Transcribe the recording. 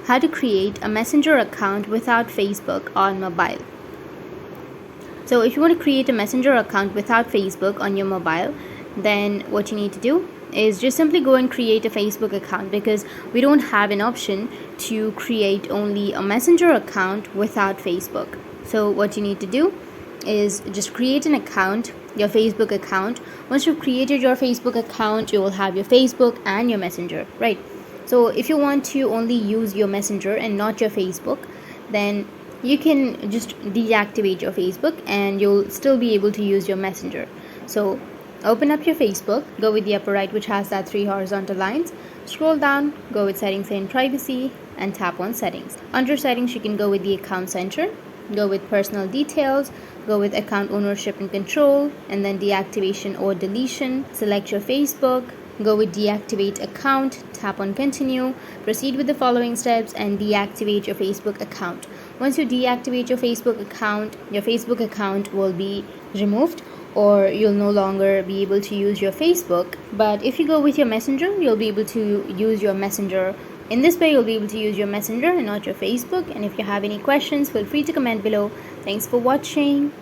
how to create a Messenger account without Facebook on mobile. So if you want to create a Messenger account without Facebook on your mobile, then what you need to do is just simply go and create a Facebook account, because we don't have an option to create only a Messenger account without Facebook. So what you need to do is just create an account, your Facebook account. Once you've created your Facebook account, you will have your Facebook and your Messenger, right? So if you want to only use your Messenger and not your Facebook, then you can just deactivate your Facebook and you'll still be able to use your Messenger. So open up your Facebook, go with the upper right, which has that 3 horizontal lines. Scroll down, go with settings and privacy, and tap on settings. Under settings, you can go with the account center, go with personal details, go with account ownership and control, and then deactivation or deletion. Select your Facebook, go with deactivate account, tap on continue, proceed with the following steps and deactivate your Facebook account. Once you deactivate your Facebook account will be removed, or you'll no longer be able to use your Facebook. But if you go with your Messenger, you'll be able to use your Messenger. In this way, you'll be able to use your Messenger and not your Facebook. And if you have any questions, feel free to comment below. Thanks for watching.